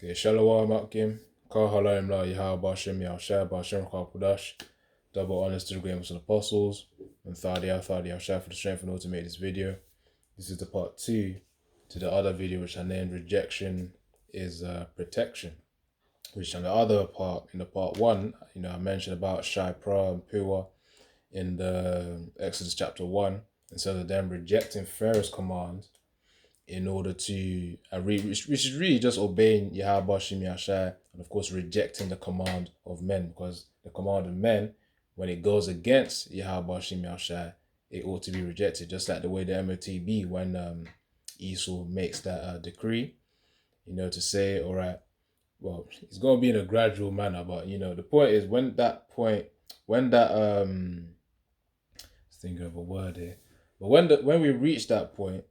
Okay, Shalom Akim, Kal Halayim La Yahal Bashem Yahshai Bashem Kapudash, double honors to the great Muslim apostles, and Thadi Yahshai for the strength and order to make this video. This is the part 2 to the other video which I named Rejection is Protection. Which on the other part, in the part 1, I mentioned about Shai Pra and Pua in the Exodus chapter 1, instead of them rejecting Pharaoh's command in order to, which is really just obeying Yahweh Shim Yashai, and of course rejecting the command of men, because the command of men, when it goes against Yahweh Shim Yashai, it ought to be rejected, just like the way the MOTB, when Esau makes that decree, to say, all right, well, it's going to be in a gradual manner, but, the point is when that, thinking of a word here, but when we reach that point,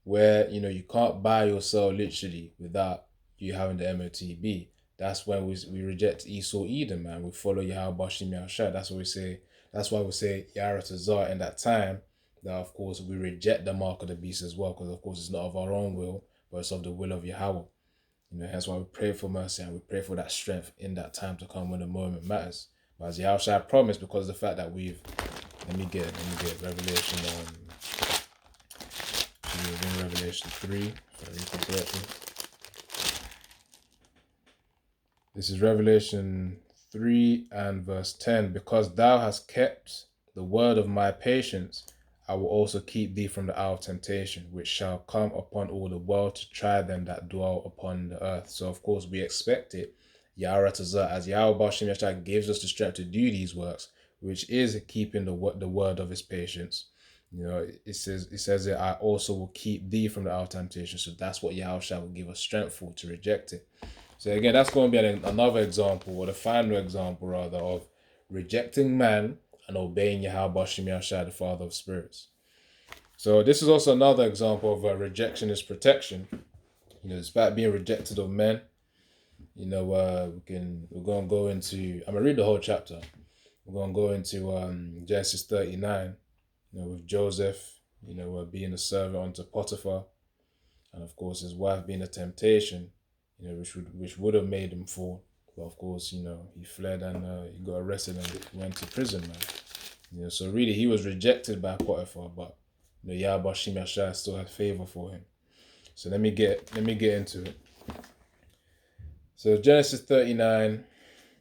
where you can't buy or sell literally without you having the MOTB. That's when we reject Esau Edom, man. We follow Yahweh Bashim Yahshai. That's what we say. That's why we say Yaratazar in that time. That of course we reject the mark of the beast as well, because of course it's not of our own will, but it's of the will of Yahweh. Hence why we pray for mercy and we pray for that strength in that time to come when the moment matters. But as Yahushua promised, because of the fact that we've let me get Revelation in Revelation 3, if I read it correctly. This is Revelation 3 and verse 10. Because thou hast kept the word of my patience, I will also keep thee from the hour of temptation, which shall come upon all the world to try them that dwell upon the earth. So of course we expect it. Yaratazah, as Yahweh Bashim Yashai gives us the strength to do these works, which is keeping the word of his patience. It says that I also will keep thee from the hour of temptation. So that's what Yahushua will give us strength for, to reject it. So again, that's going to be another example, or the final example rather, of rejecting man and obeying Yahweh Bashim Yashai, the Father of spirits. So this is also another example of rejection is protection. Despite being rejected of men, we're going to go into, I'm going to read the whole chapter. We're going to go into Genesis 39, with Joseph, being a servant unto Potiphar, and of course his wife being a temptation, which would have made him fall. But of course, he fled and he got arrested and went to prison, man. So really he was rejected by Potiphar, but Yahweh Bashim Yashai still had favor for him. So let me get into it. So Genesis 39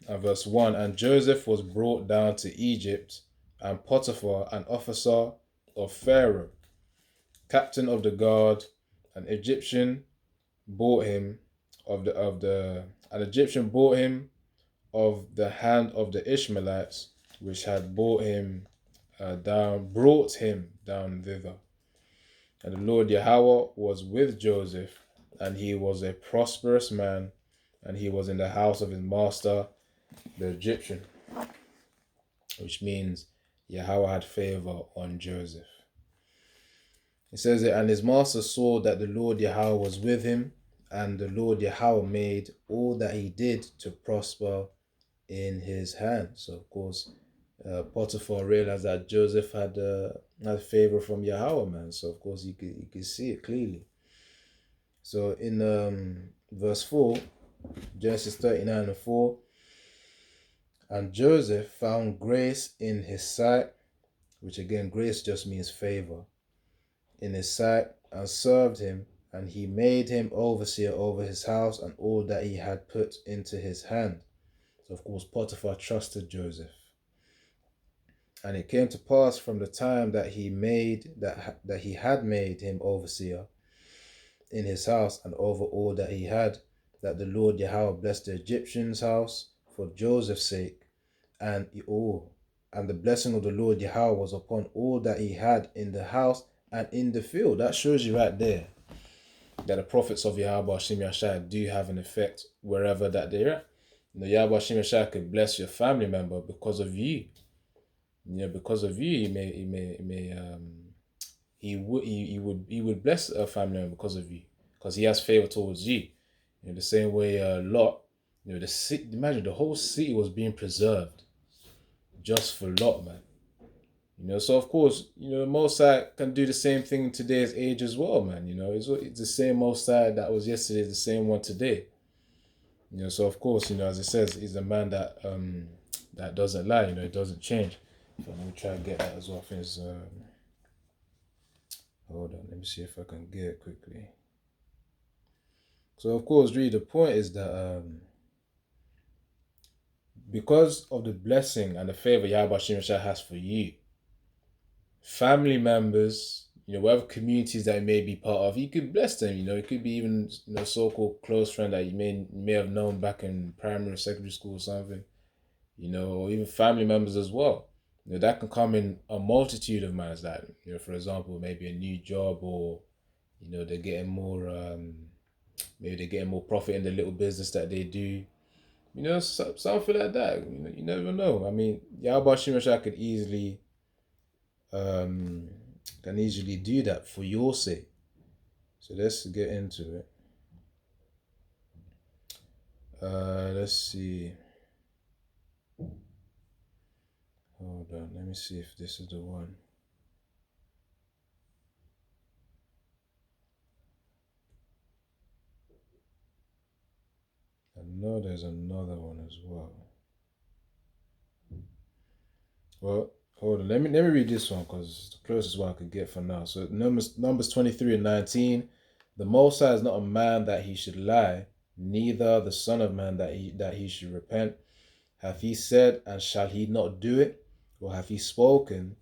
and verse 1, and Joseph was brought down to Egypt, and Potiphar, an officer of Pharaoh, captain of the guard, an Egyptian, bought him of the hand of the Ishmaelites, which had brought him down thither. And the Lord Yahweh was with Joseph, and he was a prosperous man, and he was in the house of his master, the Egyptian, which means Yahweh had favor on Joseph. It says it, and his master saw that the Lord Yahweh was with him, and the Lord Yahweh made all that he did to prosper in his hand. So of course, Potiphar realized that Joseph had favor from Yahweh, man. So of course you could see it clearly. So in verse 4, Genesis 39 and 4, and Joseph found grace in his sight, which again, grace just means favor, in his sight, and served him, and he made him overseer over his house and all that he had put into his hand. So of course Potiphar trusted Joseph. And it came to pass from the time that he had made him overseer in his house and over all that he had, that the Lord Yahweh blessed the Egyptian's house for Joseph's sake, and the blessing of the Lord Yahweh was upon all that he had in the house and in the field. That shows you right there that the prophets of Yahweh Shim Yashai do have an effect wherever that they're at. Yahweh Shim Yashai could bless your family member because of you. Because of you, he would bless a family member because of you, because he has favor towards you. The same way Lot, the city, imagine the whole city was being preserved just for Lot, man. So of course, the Most High can do the same thing in today's age as well, man. It's the same Most High that was yesterday, the same one today. So of course, as it says, he's a man that that doesn't lie. It doesn't change. So let me try and get that as well. I think it's, hold on, let me see if I can get it quickly. So of course, really, the point is that because of the blessing and the favor Yahweh Shemashah has for you, family members, whatever communities that you may be part of, you could bless them. It could be even so-called close friend that you may have known back in primary or secondary school or something. Or even family members as well. That can come in a multitude of manners. That for example, maybe a new job, or they're getting more. Maybe they're getting more profit in the little business that they do. Something like that. You never know. I mean, Yahweh Shemashah um, can easily do that for your sake. So let's get into it. Let's see. Hold on. Let me see if this is the one. I know there's another one as well. Well, hold on. Let me read this one because it's the closest one I could get for now. So Numbers 23 and 19. The Most High is not a man that he should lie, neither the Son of Man that he should repent. Hath he said, and shall he not do it? Or hath he spoken,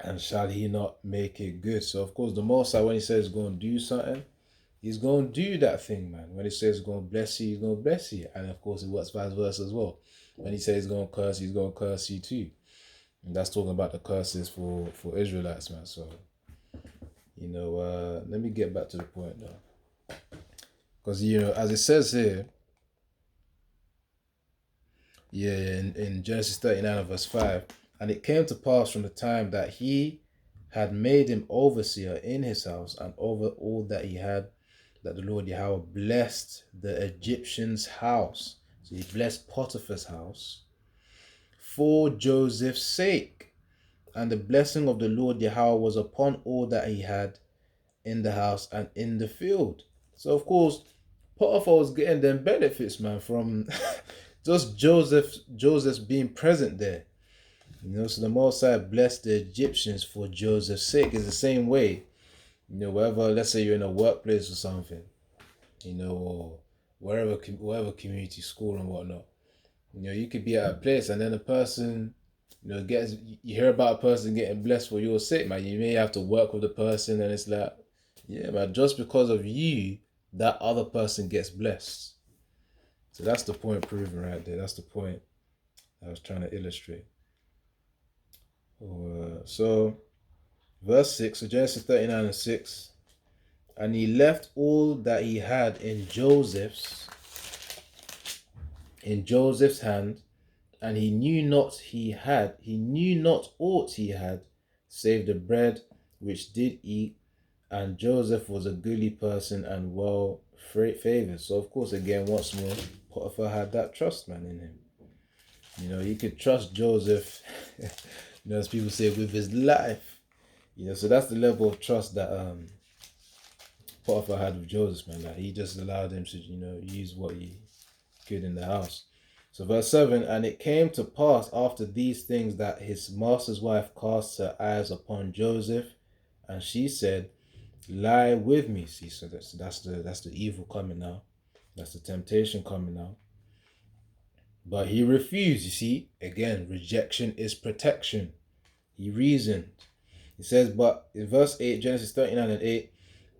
and shall he not make it good? So of course the Most High, when he says he's going to do something, he's going to do that thing, man. When he says he's going to bless you, he's going to bless you. And of course it works vice versa as well. When he says he's going to curse, he's going to curse you too. And that's talking about the curses for Israelites, man. So, let me get back to the point though. Because, as it says here, in Genesis 39 and verse 5, and it came to pass from the time that he had made him overseer in his house and over all that he had, that the Lord Yahweh blessed the Egyptian's house. So he blessed Potiphar's house for Joseph's sake. And the blessing of the Lord Yahweh was upon all that he had in the house and in the field. So of course, Potiphar was getting them benefits, man, from just Joseph's being present there. So the Most High blessed the Egyptians for Joseph's sake. It's the same way, wherever, let's say you're in a workplace or something, or wherever community, school and whatnot. You could be at a place and then a person, you hear about a person getting blessed for your sake, man. You may have to work with the person, and it's like, yeah, man, just because of you, that other person gets blessed. So that's the point proven right there. That's the point I was trying to illustrate. So, verse 6, so Genesis 39 and 6. And he left all that he had in Joseph's hand, and he knew not aught he had, save the bread which did eat, and Joseph was a goodly person and well favored. So of course, again, once more, Potiphar had that trust, man, in him. You could trust Joseph, as people say, with his life. So that's the level of trust that Potiphar had with Joseph, man. Like he just allowed him to, use what he could in the house. So verse 7, and it came to pass after these things that his master's wife cast her eyes upon Joseph, and she said, lie with me. See, so that's the evil coming now. That's the temptation coming now. But he refused. You see, again, rejection is protection. He reasoned. He says, but in verse 8, Genesis 39 and 8,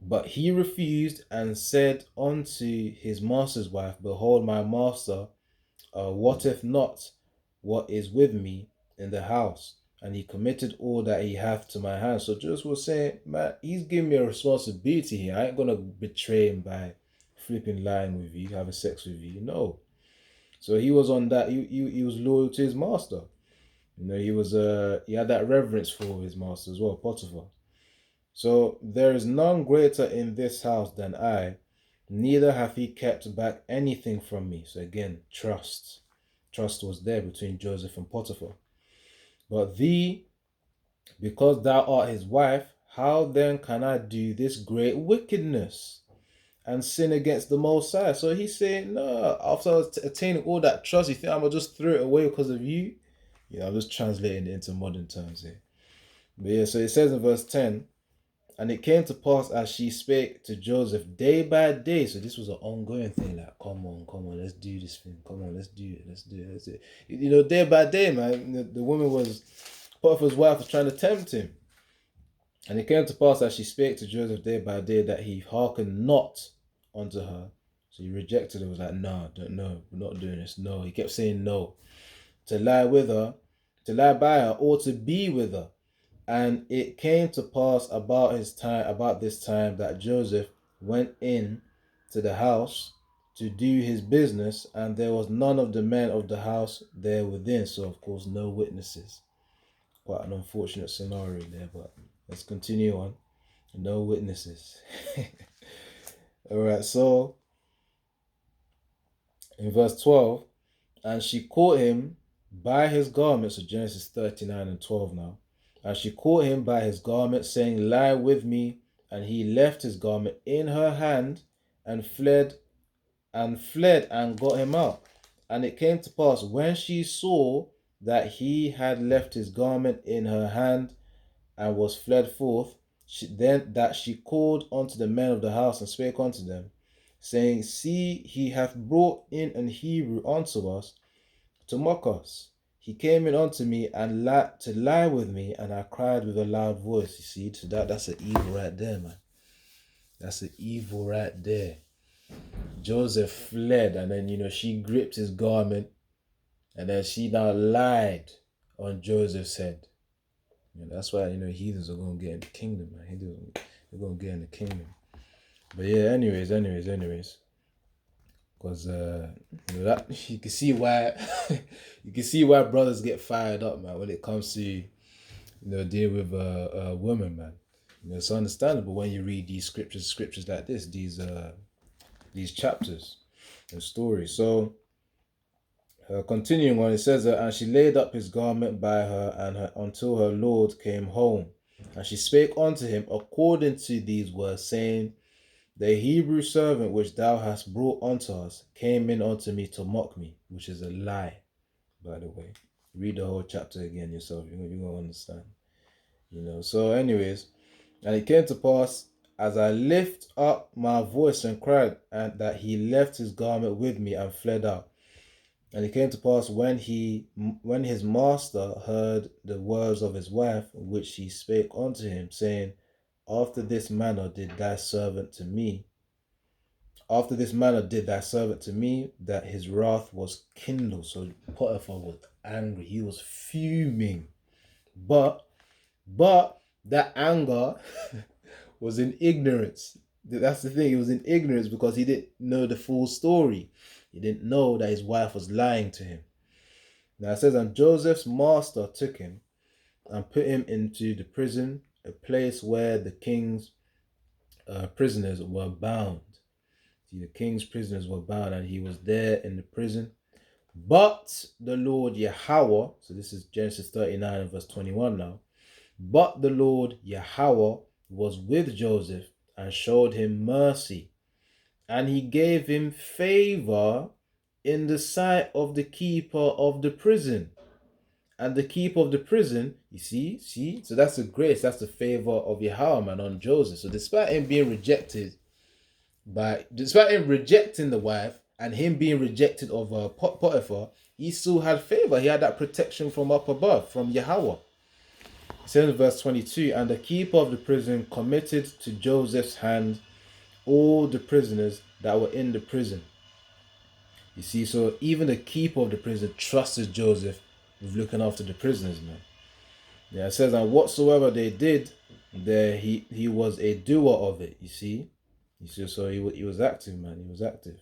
but he refused and said unto his master's wife, behold, my master wotteth not what is with me in the house, and he committed all that he hath to my hand. So Joseph was saying, man, he's giving me a responsibility here. I ain't gonna betray him by flipping lying with you, having sex with you. No. So he was on that. He was loyal to his master. He had that reverence for his master as well, Potiphar. So there is none greater in this house than I, neither hath he kept back anything from me. So again, trust. Trust was there between Joseph and Potiphar. But thee, because thou art his wife, how then can I do this great wickedness? and sin against the Most High. So he's saying, no, after I was attaining all that trust, you think I'm going to just throw it away because of you? Yeah, I'm just translating it into modern terms here. But yeah, so it says in verse 10, and it came to pass as she spake to Joseph day by day. So this was an ongoing thing. Like, come on, let's do this thing. Come on, let's do it. Let's do it. Let's do it. You know, day by day, man. The woman was, Potiphar's wife was trying to tempt him. And it came to pass as she spake to Joseph day by day that he hearkened not unto her. So he rejected her. Was like, no, we're not doing this. No, he kept saying no. To lie with her, to lie by her, or to be with her. And it came to pass about this time that Joseph went in to the house to do his business, and there was none of the men of the house there within. So of course no witnesses. Quite an unfortunate scenario there, but let's continue on. No witnesses. Alright, so in verse 12, and she caught him by his garment, so Genesis 39 and 12 now. And she caught him by his garment, saying, lie with me. And he left his garment in her hand and fled and got him out. And it came to pass when she saw that he had left his garment in her hand and was fled forth, she called unto the men of the house and spake unto them, saying, see, he hath brought in an Hebrew unto us to mock us. He came in unto me and to lie with me, and I cried with a loud voice. You see, so that's an evil right there, man. That's an evil right there. Joseph fled, and then, she gripped his garment, and then she now lied on Joseph's head. That's why, heathens are going to get in the kingdom, man. They're going to get in the kingdom. But yeah, anyways. Because that you can see why brothers get fired up, man, when it comes to dealing with a woman, man. It's understandable when you read these scriptures like this, these chapters and stories. So continuing on, it says and she laid up his garment by her until her Lord came home, and she spake unto him according to these words, saying, the Hebrew servant which thou hast brought unto us came in unto me to mock me, which is a lie, by the way. Read the whole chapter again yourself. You're going to understand. So anyways, and it came to pass, as I lift up my voice and cried, and that he left his garment with me and fled out. And it came to pass when his master heard the words of his wife, which she spake unto him, saying, after this manner did thy servant to me, that his wrath was kindled. So Potiphar was angry. He was fuming. But that anger was in ignorance. That's the thing. He was in ignorance because he didn't know the full story. He didn't know that his wife was lying to him. Now it says, and Joseph's master took him and put him into the prison, a place where the king's prisoners were bound. See, the king's prisoners were bound, and he was there in the prison. But the Lord Yahweh, so this is Genesis 39 and verse 21 now. But the Lord Yahweh was with Joseph and showed him mercy, and he gave him favor in the sight of the keeper of the prison. And the keeper of the prison, you see, so that's the grace, that's the favor of Yahweh, man, on Joseph. So despite him rejecting the wife and him being rejected of Potiphar, he still had favor. He had that protection from up above, from Yahweh. It says in verse 22, and the keeper of the prison committed to Joseph's hand all the prisoners that were in the prison. You see, so even the keeper of the prison trusted Joseph with looking after the prisoners, man. Yeah, it says, and whatsoever they did, there he was a doer of it. You see, so he was active, man. He was active.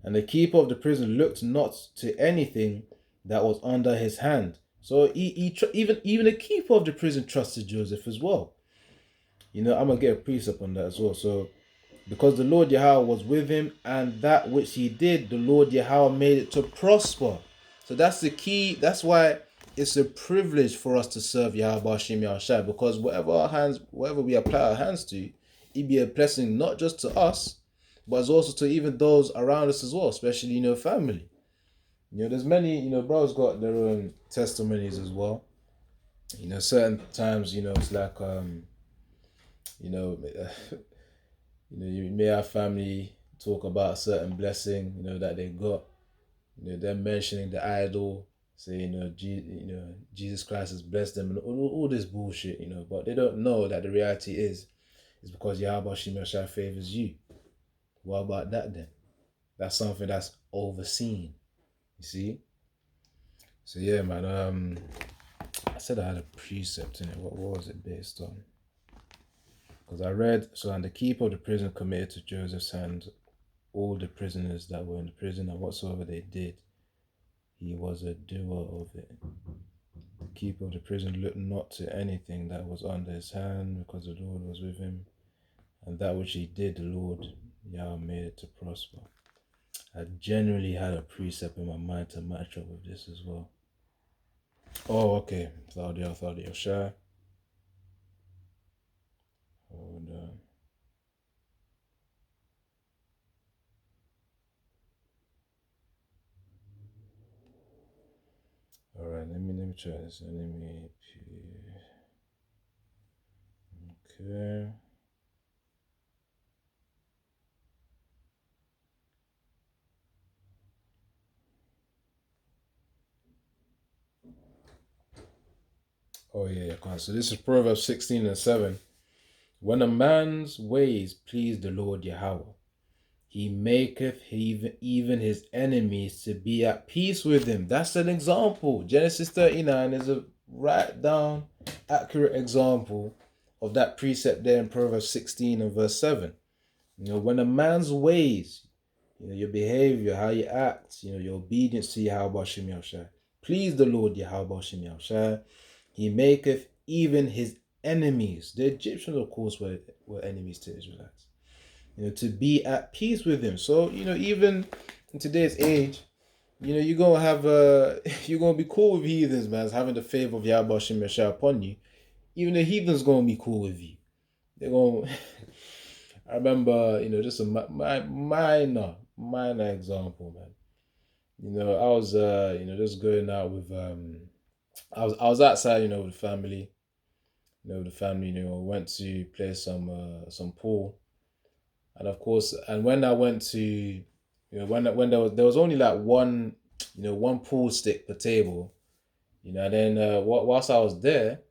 And the keeper of the prison looked not to anything that was under his hand. So even the keeper of the prison trusted Joseph as well. I'm gonna get a precept on that as well. So because the Lord Yahweh was with him, and that which he did, the Lord Yahweh made it to prosper. So that's the key. That's why it's a privilege for us to serve Yahweh B'Shem Yahushai, because whatever we apply our hands to, it be a blessing not just to us, but it's also to even those around us as well, especially, family. There's many, bro's got their own testimonies as well. Certain times, it's like, you know, you may have family talk about a certain blessing, that they got. They're mentioning the idol, say, Jesus Christ has blessed them and all this bullshit, but they don't know that the reality is because Yahweh Shemashai favors you. What about that then? That's something that's overseen. You see? So yeah, man. I said I had a precept in it. What was it based on? Because I read, so, and the keeper of the prison committed to Joseph's hand all the prisoners that were in the prison, and whatsoever they did, he was a doer of it. The keeper of the prison looked not to anything that was under his hand, because the Lord was with him, and that which he did, the Lord Yahweh made it to prosper. I generally had a precept in my mind to match up with this as well. Oh, okay. Thought you're shy. Hold on. All right, let me try this. Okay. Oh yeah, come on. So this is Proverbs 16:7. When a man's ways please the Lord Yahweh, he maketh even his enemies to be at peace with him. That's an example. Genesis 39 is a right down accurate example of that precept there in Proverbs 16 and verse 7. When a man's ways, your behavior, how you act, your obedience to Yahweh Shem Yahushai, please the Lord Yahweh Shem Yahushai, he maketh even his enemies. The Egyptians, of course, were enemies to Israelites. To be at peace with him. So, even in today's age, you're gonna have you're gonna be cool with heathens, man, having the favor of Yahweh Shem Yahushai upon you. Even the heathens gonna be cool with you. They're gonna I remember, just a minor example, man. I was, just going out with, I was outside, with the family, went to play some pool, and of course, and when I went to, when there was only like one pool stick per table, and then whilst I was there,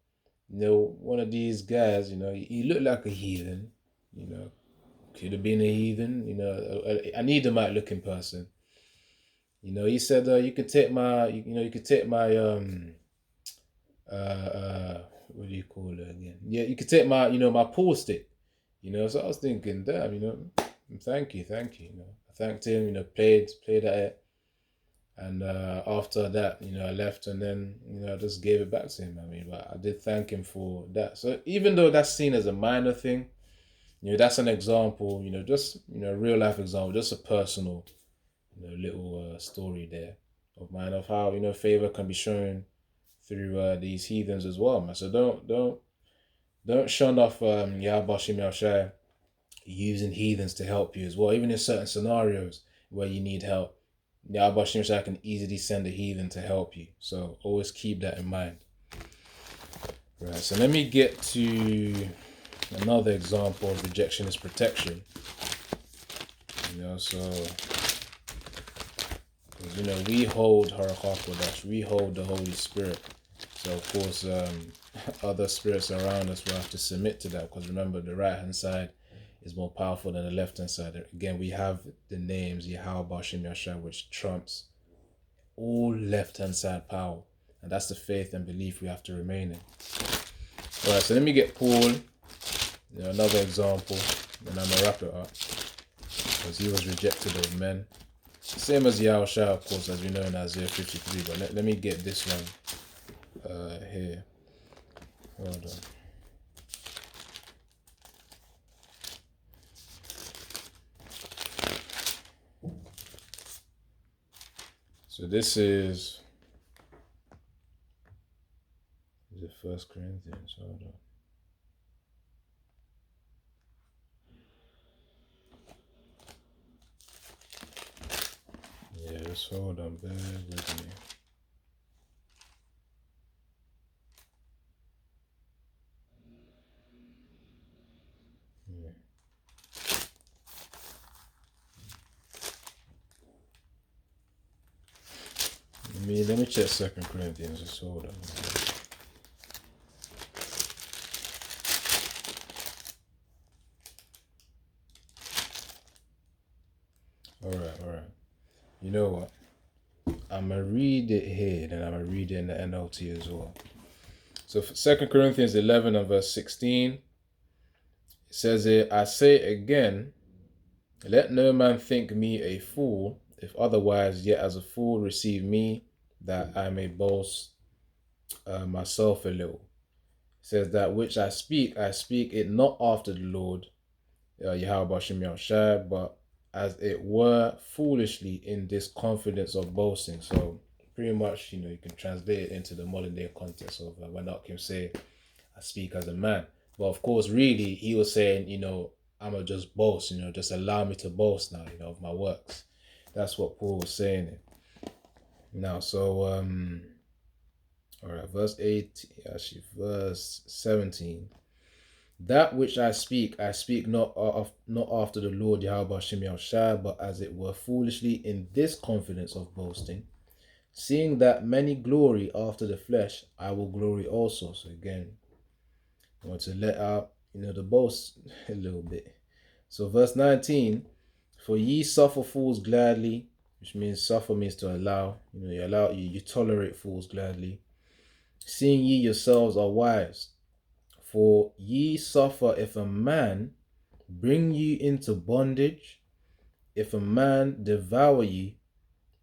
one of these guys, he looked like a heathen, you know, could have been a heathen, an Edomite looking person. He said, you could take my, you could take my, what do you call it again? Yeah, you could take my, my pool stick, So I was thinking, damn, thank you. I thanked him, played at it. And after that, I left and then, I just gave it back to him. I mean, but I did thank him for that. So even though that's seen as a minor thing, that's an example, just, real life example, just a personal, little story there of mine of how, favor can be shown through these heathens as well, man. So don't shun off Yahweh Shem Yahushai using heathens to help you as well, even in certain scenarios where you need help. Yahweh Shem Yahushai can easily send a heathen to help you. So always keep that in mind. Right, so let me get to another example of rejection is protection. So we hold Harachakodash, we hold the Holy Spirit. So of course, other spirits around us will have to submit to that, because remember, the right hand side is more powerful than the left hand side. Again, we have the names Yahweh Shem Yahushai, which trumps all left hand side power, and that's the faith and belief we have to remain in. All right, so let me get Paul, another example, and I'm gonna wrap it up, because he was rejected of men. Same as Yahushua, of course, as we know in Isaiah 53, but let me get this one here. Hold on. So this is it 1 Corinthians? Hold on. just hold on, bear with me. Let me check 2 Corinthians. Just hold on. All right. You know what? I'm gonna read it here, then I'm gonna read it in the NLT as well. So for 2 Corinthians 11 and verse 16, it says here, I say again, let no man think me a fool, if otherwise, yet as a fool receive me, that I may boast myself a little. It says that which I speak it not after the Lord, Yahweh Shem Yahushai, but as it were foolishly in this confidence of boasting. So pretty much, you can translate it into the modern day context of when Akim say, I speak as a man. But of course, really, he was saying, I'm going to just boast, just allow me to boast now, of my works. That's what Paul was saying. Now, so, all right, verse verse 17. That which I speak not after the Lord Yahweh Shem Yahushai, but as it were foolishly in this confidence of boasting. Seeing that many glory after the flesh, I will glory also. So again, I want to let out, the boast a little bit. So verse 19, for ye suffer fools gladly, which means suffer means to allow. You tolerate fools gladly. Seeing ye yourselves are wise. For ye suffer if a man bring you into bondage, if a man devour you,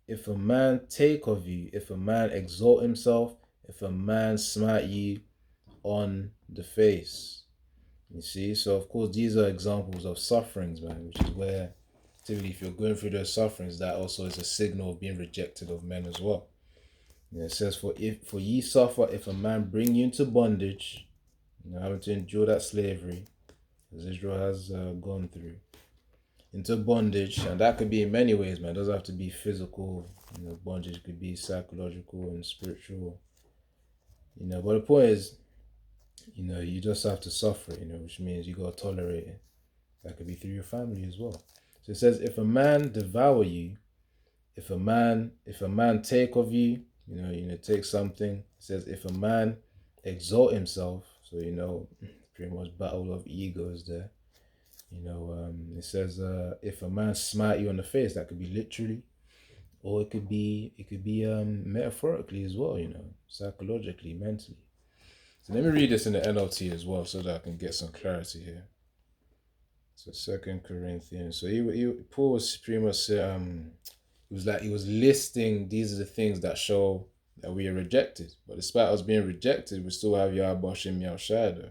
if a man take of you, if a man exalt himself, if a man smite you on the face. You see, so of course these are examples of sufferings, man, which is where typically if you're going through those sufferings, that also is a signal of being rejected of men as well. It says, for ye suffer if a man bring you into bondage, having to endure that slavery, as Israel has gone through, into bondage. And that could be in many ways, man. It doesn't have to be physical. Bondage could be psychological and spiritual. But the point is, you just have to suffer, which means you got to tolerate it. That could be through your family as well. So it says, if a man devour you, if a man take of you, take something. It says, if a man exalt himself, so pretty much battle of egos there. It says, if a man smite you on the face, that could be literally, or it could be metaphorically as well, psychologically, mentally. So let me read this in the NLT as well, so that I can get some clarity here. So 2 Corinthians. So Paul was pretty much he was listing, these are the things that show that we are rejected. But despite us being rejected, we still have Yahweh Shem Yahushai.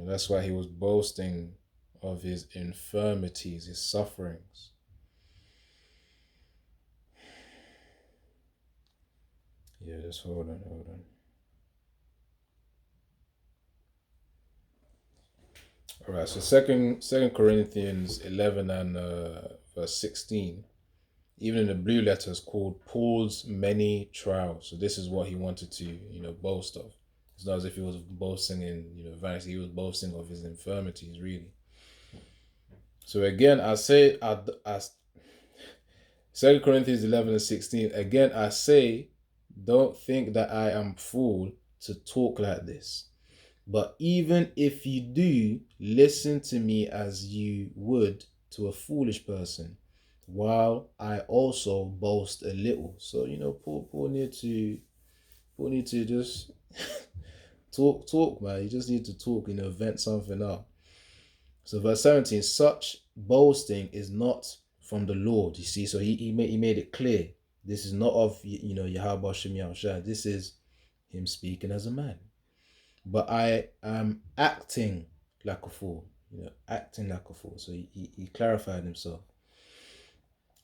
That's why he was boasting of his infirmities, his sufferings. Yeah, just hold on. All right, so second Corinthians 11 and verse 16, even in the blue letters, called Paul's many trials. So this is what he wanted to, boast of. It's not as if he was boasting in, vanity. He was boasting of his infirmities, really. So again, I say, as 2 Corinthians 11 and 16, again, I say, don't think that I am fool to talk like this. But even if you do, listen to me as you would to a foolish person, while I also boast a little. So, Paul need to just talk, man. You just need to talk, vent something out. So verse 17, such boasting is not from the Lord. You see, so he made it clear. This is not of, Yahweh Shem Yahushai. This is him speaking as a man. But I am acting like a fool, acting like a fool. So he clarified himself.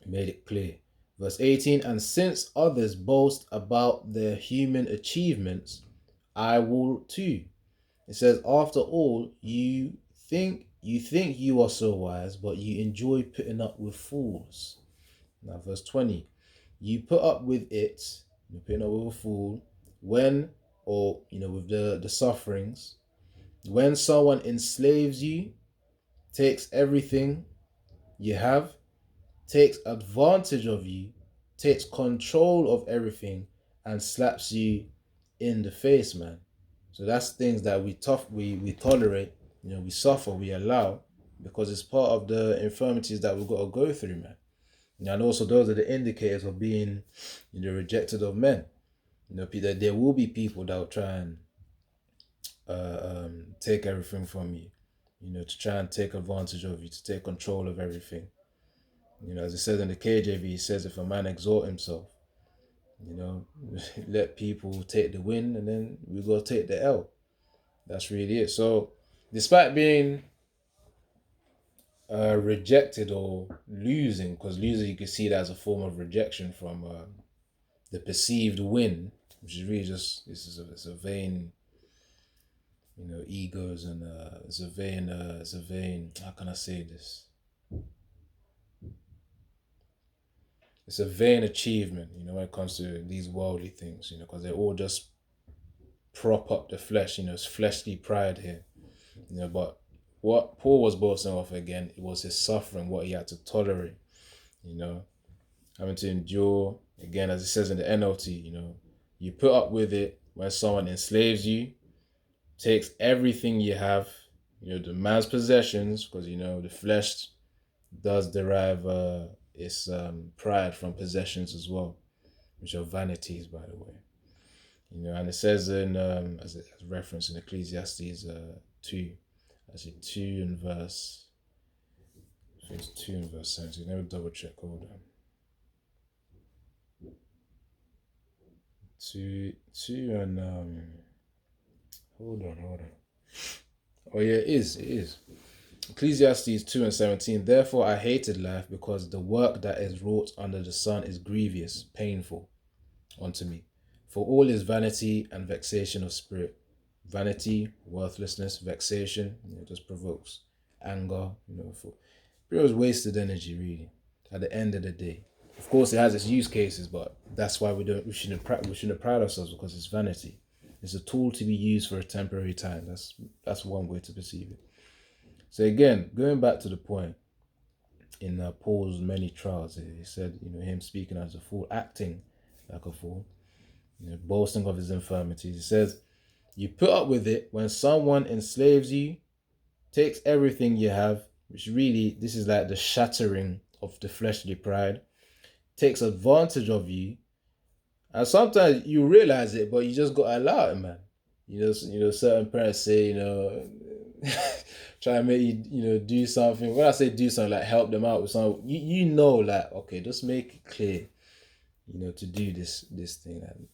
He made it clear. Verse 18, and since others boast about their human achievements, I will too. It says, after all, you think you are so wise, but you enjoy putting up with fools. Now, verse 20, you put up with it, you're putting up with a fool, when, or, with the sufferings, when someone enslaves you, takes everything you have, takes advantage of you, takes control of everything, and slaps you in the face, man. So that's things that we tolerate, we suffer, we allow, because it's part of the infirmities that we've got to go through, man. And also those are the indicators of being, rejected of men. Peter, there will be people that will try and take everything from you, to try and take advantage of you, to take control of everything. As it says in the KJV, it says if a man exalt himself, let people take the win, and then we go take the L. That's really it. So, despite being rejected or losing, because losing you can see that as a form of rejection from the perceived win, which is really just it's a vain, egos, and it's a vain. How can I say this? It's a vain achievement, when it comes to these worldly things, because they all just prop up the flesh, it's fleshly pride here, but what Paul was boasting of again, it was his suffering, what he had to tolerate, having to endure, again, as it says in the NLT, you put up with it when someone enslaves you, takes everything you have, the man's possessions, because, the flesh does derive its pride from possessions as well, which are vanities, by the way. And it says in, as referenced in Ecclesiastes 2, actually 2 in verse, I think it's 2 in verse 17. Let me double check, hold on. 2 and, hold on. Oh yeah, it is. Ecclesiastes 2 and 17. Therefore I hated life, because the work that is wrought under the sun is grievous, painful unto me. For all is vanity and vexation of spirit. Vanity, worthlessness, vexation, just provokes anger, for pure wasted energy, really, at the end of the day. Of course, it has its use cases, but that's why we shouldn't pride ourselves, because it's vanity. It's a tool to be used for a temporary time. That's one way to perceive it. So again, going back to the point, in Paul's many trials, he said, him speaking as a fool, acting like a fool, boasting of his infirmities. He says, you put up with it when someone enslaves you, takes everything you have, which really, this is like the shattering of the fleshly pride, takes advantage of you, and sometimes you realize it, but you just got to allow it, man. Certain parents say, try and make you, do something. When I say do something, like help them out with something, like, okay, just make it clear, to do this thing. And,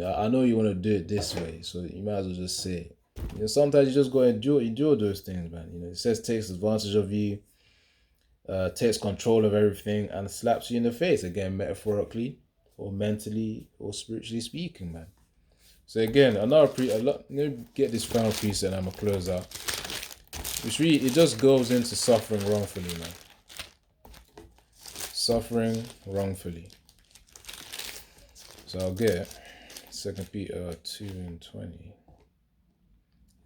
I know you want to do it this way, so you might as well just say it. Sometimes you just go and endure those things, man. It says takes advantage of you, takes control of everything, and slaps you in the face, again, metaphorically, or mentally, or spiritually speaking, man. So again, let me get this final piece and I'm going to close out. Which really, it just goes into suffering wrongfully, man. Suffering wrongfully. So I'll get 2 Peter 2 and 20.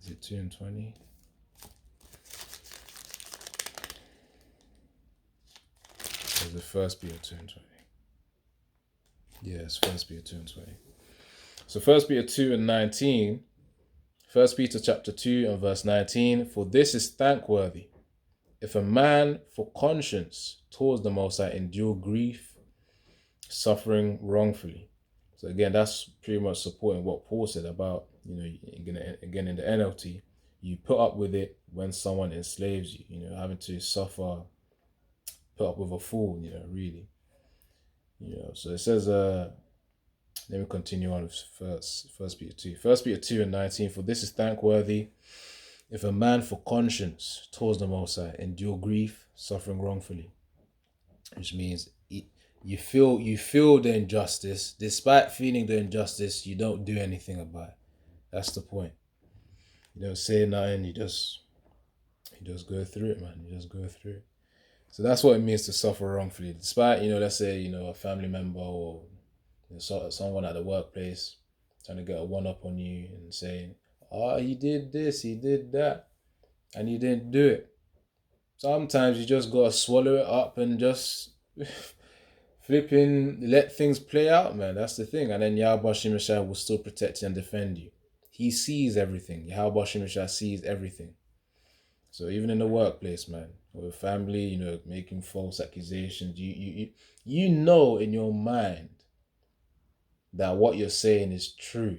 Is it 2 and 20? Or is it 1 Peter 2 and 20? Yes, 1 Peter 2 and 20. So 1 Peter 2 and 19, 1 Peter chapter 2 and verse 19, for this is thankworthy, if a man for conscience towards the Most High endure grief, suffering wrongfully. So again, that's pretty much supporting what Paul said about, again in the NLT, you put up with it when someone enslaves you, having to suffer, put up with a fool, really. So it says, let me continue on with First Peter 2. 1 Peter 2 and 19, for this is thankworthy, if a man for conscience towards the Most High endure grief, suffering wrongfully. Which means you feel the injustice. Despite feeling the injustice, you don't do anything about it. That's the point. You don't say nothing, you just go through it, man. You just go through it. So that's what it means to suffer wrongfully. Despite, let's say, a family member or someone at the workplace trying to get a one up on you and saying, oh, he did this, he did that, and you didn't do it. Sometimes you just gotta swallow it up and just flipping let things play out, man. That's the thing. And then Yahweh Shemashai will still protect you and defend you. He sees everything. Yahweh Shemashai sees everything. So even in the workplace, man, with family, making false accusations, you know in your mind that what you're saying is true,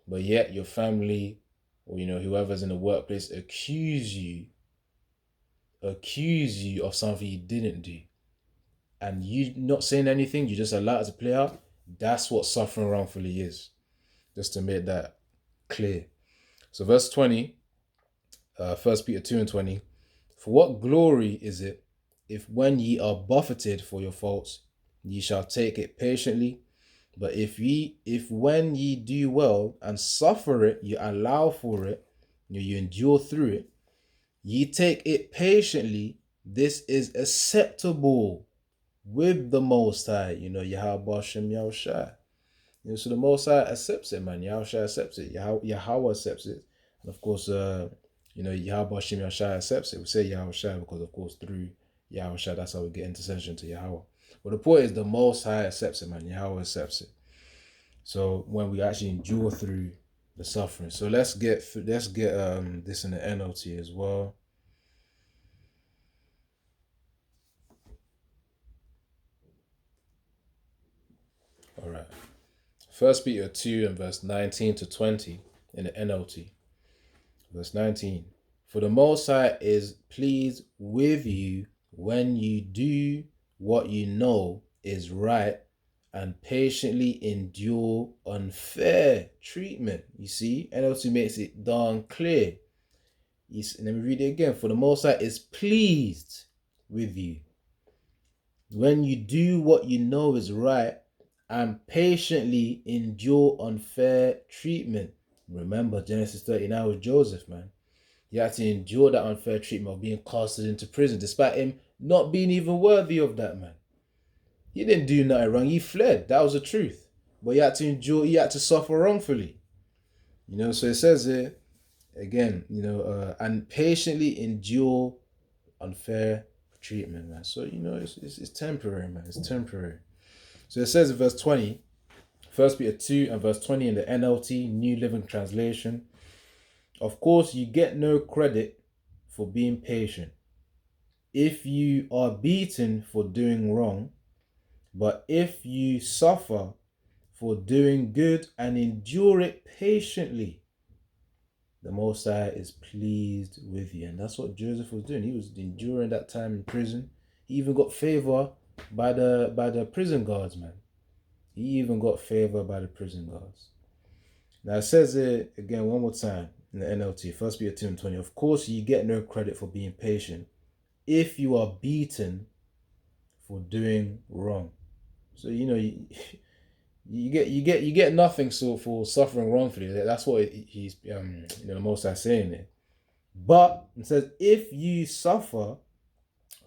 but yet your family or whoever's in the workplace accuse you of something you didn't do, and you not saying anything, you just allow it to play out. That's what suffering wrongfully is. Just to make that clear. So verse 20, 1 Peter 2 and 20. For what glory is it if when ye are buffeted for your faults, ye shall take it patiently? But if when ye do well and suffer it, you allow for it, you endure through it, ye take it patiently, this is acceptable with the Most High, Yahweh Shem Yahushai. So the Most High accepts it, man. Yahushai accepts it. Yahweh accepts it. And of course, Yahweh Shem Yahushai accepts it. We say Yahushai because, of course, through Yahushai, that's how we get intercession to Yahweh. But the point is, the Most High accepts it, man. Yahweh accepts it. So when we actually endure through the suffering. So let's get this in the NLT as well. All right. 1 Peter 2 and verse 19 to 20 in the NLT. Verse 19. For the Most High is pleased with you when you do what you know is right and patiently endure unfair treatment. You see, NLT makes it darn clear. Let me read it again. For the Most High is pleased with you when you do what you know is right and patiently endure unfair treatment. Remember, Genesis 39 was Joseph, man. He had to endure that unfair treatment of being casted into prison, despite him not being even worthy of that, man. He didn't do nothing wrong. He fled. That was the truth. But he had to endure, he had to suffer wrongfully. So it says here, again, and patiently endure unfair treatment, man. So, it's temporary, man. It's temporary. So it says in verse 20, 1 Peter 2 and verse 20 in the NLT, New Living Translation. Of course, you get no credit for being patient if you are beaten for doing wrong, but if you suffer for doing good and endure it patiently, the Most High is pleased with you. And that's what Joseph was doing. He was enduring that time in prison. He even got favor by the prison guards, man. He even got favor by the prison guards. Now it says it again one more time in the NLT, 1 Peter 2 and 20. Of course, you get no credit for being patient if you are beaten for doing wrong. So you get nothing for suffering wrongfully. That's what he's the Most High saying there. But it says if you suffer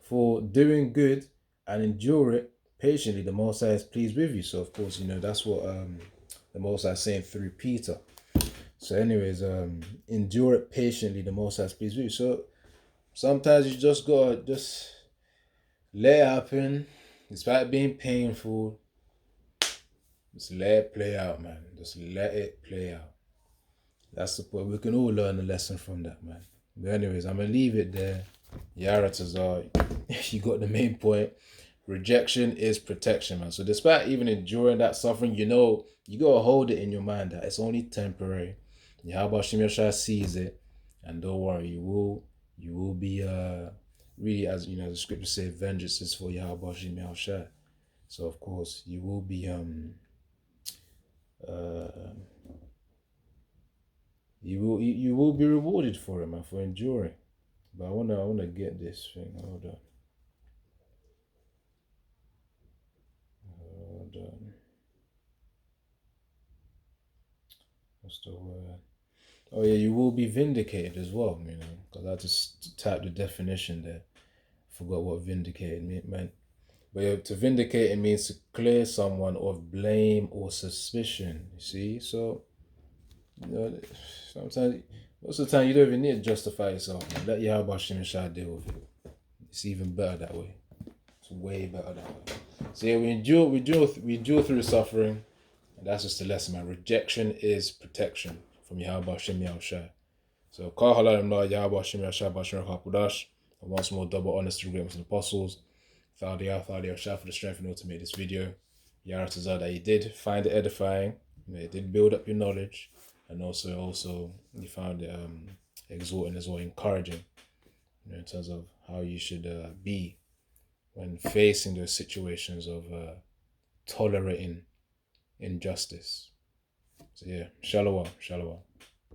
for doing good and endure it patiently, the Most High is pleased with you. So of course, that's what the Most High is saying through Peter. So anyways, endure it patiently, the Most High is pleased with you. So sometimes you just gotta just let it happen, despite being painful. Just let it play out, man. Just let it play out. That's the point. We can all learn a lesson from that, man. But anyways, I'm gonna leave it there. Yara Tazar, you got the main point. Rejection is protection, man. So despite even enduring that suffering, you gotta hold it in your mind that it's only temporary. Yahweh Shem Yahshua sees it, and don't worry, you will be really, as the scriptures say, vengeance is for Yahweh Shem Yahshua. So of course you will be you will be rewarded for it, man, for enduring. But I wanna get this thing. Hold on. What's the word? Oh yeah, you will be vindicated as well, because I just typed the definition there. forgot what vindicated meant. But yeah, to vindicate, it means to clear someone of blame or suspicion. You see? So, you know, sometimes, most of the time, you don't even need to justify yourself. Man. Let Yahweh Shem Shah deal with it. It's even better that way. It's way better that way. So yeah, we endure through suffering, and that's just the lesson, man. Rejection is protection from Yahweh Shem Shah. So, Kal Halalim La Yahweh Shem Shah Bashir Hakudash. And once more, double honors to the great Muslim apostles. Thadia Shah for the strength in order to make this video. Yaratazar that you did find it edifying. It did build up your knowledge, and also you found it exhorting as well, encouraging, in terms of how you should be when facing those situations of tolerating injustice. So yeah, shalom.